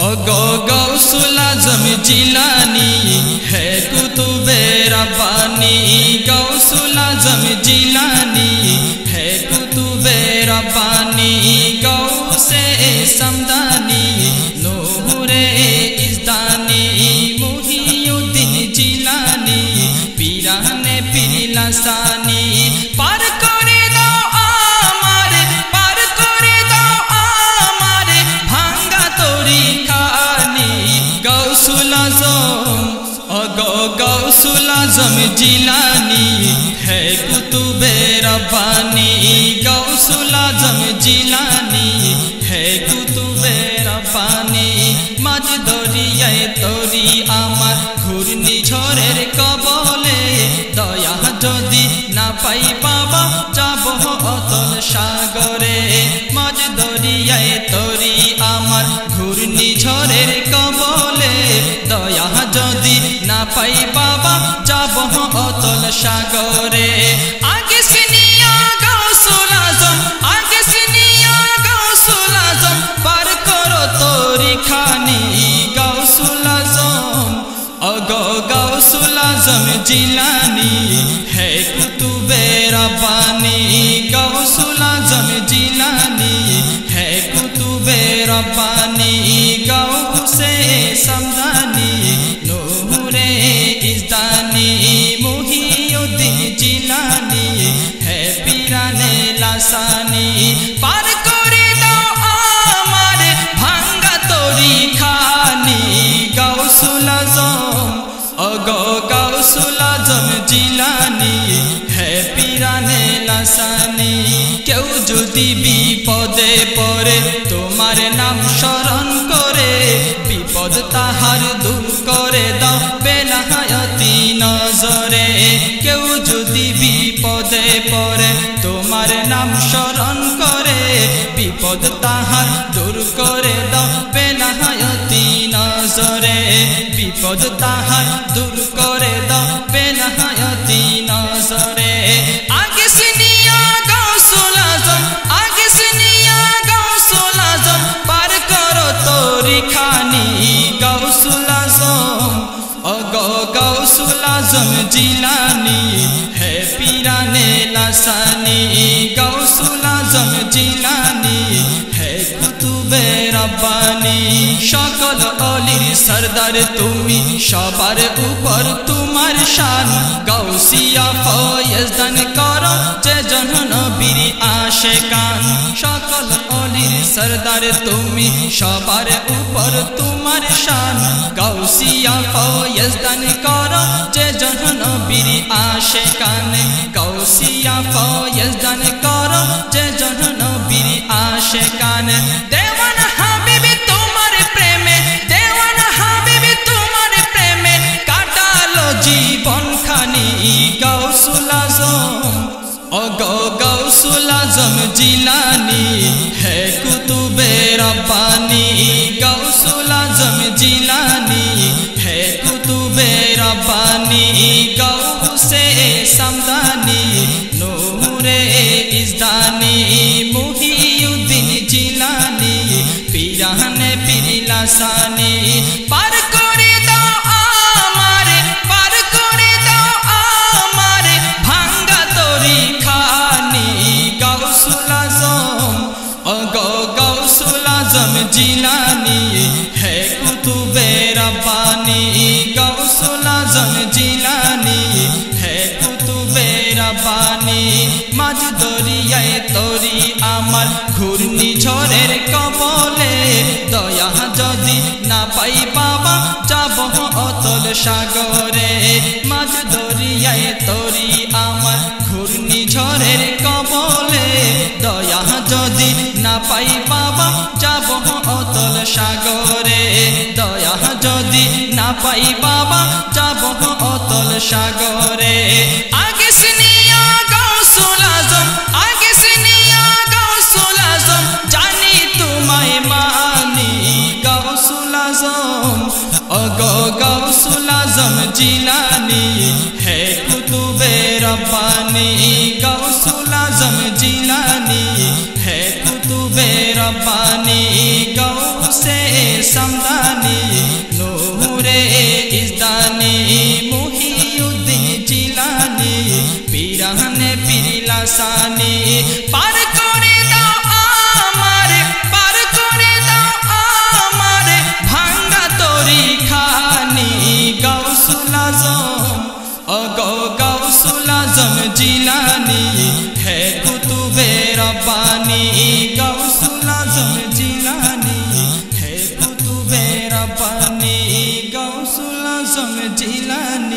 ओगो गौसुल आज़म जिलानी है कुतुबे रब्बानी। गौसुल आज़म जिलानी है कुतुबे रब्बानी। गौसे समदानी नूरे इज़दानी मुहियुद्दीन जिलानी पीराने पीरलासानी। पार करे दाओ आमारे, पार करे दाओ आमारे भांगा तोरी खानी। गौसुल आज़म ओगो गौसुल आज़म जिलानी है कुतुबे रब्बानी। गौसुल आज़म जिलानी है कुतुबे रब्बानी। माझ दरियाए तोरी आमार घूर्णिঝড়ের কবলে। দয়া যদি না পাই বাবা যাব অতল সাগরে। মাঝ দরিয়ায় তরি আমার ঘূর্ণিঝড়ের কবলে। দয়া যদি না পাই বাবা যাব অতল সাগরে। আগে সিনিয়া গৌসুল আজম, আগে সিনিয়া গৌসুল আজম পার করো তরি খানি। গৌসুল আজম ओगो गौसुल आज़म जिलानी है कुतुबे रब्बानी। गौसुल आज़म जिलानी है कुतुबे रब्बानी। गौसे समदानी नूरे इज़दानी मुहियुद्दीन जिलानी है पीराने लासानी। पार करे दाओ आमारे भांगा तोरी खानी। गौसुल आज़म ओगो गौसुल आज़म जिलानी है पीराने लासानी। केउ যদি বিপদে পড়ে তোমার নাম স্মরণ করে। বিপদ তাহার দূর করে দাও বেলাহায়াতি নজরে। কেউ যদি বিপদে পড়ে তোমার নাম স্মরণ করে। বিপদ তাহার দূর করে দাও বেলাহায়াতি নজরে। বিপদ তাহার দূর করে দাও বেলাহায়াতি নজরে। আগে সিনিয়া গৌসুল আজম, আগে সিনিয়া গৌসুল আজম পার করো তরি খানি। গৌসুল আজম ওগো গৌসুল আজম জিলানি है पीराने लासानी। गौसुल आज़म जिलानी है कुतुबे रब्बानी। सकल अलिर सरदार तुमी सबार ऊपर तुम्हार शान। गौसिया फयज दान करो जे जन नबीर आशिकान। सकल अलिर सरदार तुमी सबार ऊपर तुम्हार शान। गौसिया फयज दान करो जे जन नबीर आशिकान। गौसिया फयज दान करो जे जन नबीर आशिकान। देवाना हाबिबी तुम्हार प्रेमे, देवाना हाबिबी तुम्हार प्रेमे काटालो जीवन खानी। गौसुल आज़म ओगो गौसुल आज़म जिलानी है कुतुबे रब्बानी। गौसुल आज़म जिलानी है कुतुबे रब्बानी। गौसे समदानी नूरे इज़दानी मुहियुद्दीन जिलानी पीराने पीरलासानी। पार करे दाओ आमारे, पार करे दाओ आमारे भांगा तोरी खानी। गौसुल आज़म ओगो गौसुल आज़म जिलानी है कुतुबे रब्बानी। गौसुल आज़म जिलानी है कुतुबे रब्बानी। মাঝ দরিয়ায় তরি আমার ঘূর্ণিঝড়ের কবলে। দয়া যদি না পাই বাবা যাব অতল সাগরে। মাঝ দরিয়ায় তরি আমার ঘূর্ণিঝড়ের কবলে। দয়া যদি না পাই বাবা যাব অতল সাগরে। দয়া যদি না পাই বাবা যাব অতল সাগরে। আগে সিনিয়া গৌসুল আজম, আগে সিনিয়া গৌসুল আজম জানি তোমায় মানি। গৌসুল আজম ওগো গৌসুল आज़म जिलानी है कुतुबे रब्बानी। गौसुल आज़म जिलानी है कुतुबे रब्बानी। गौसे समदा गौसुल आज़म जिलानी है कुतुबे रब्बानी गौसुल आज़म जिलानी है कुतुबे रब्बानी गौसुल आज़म जिलानी।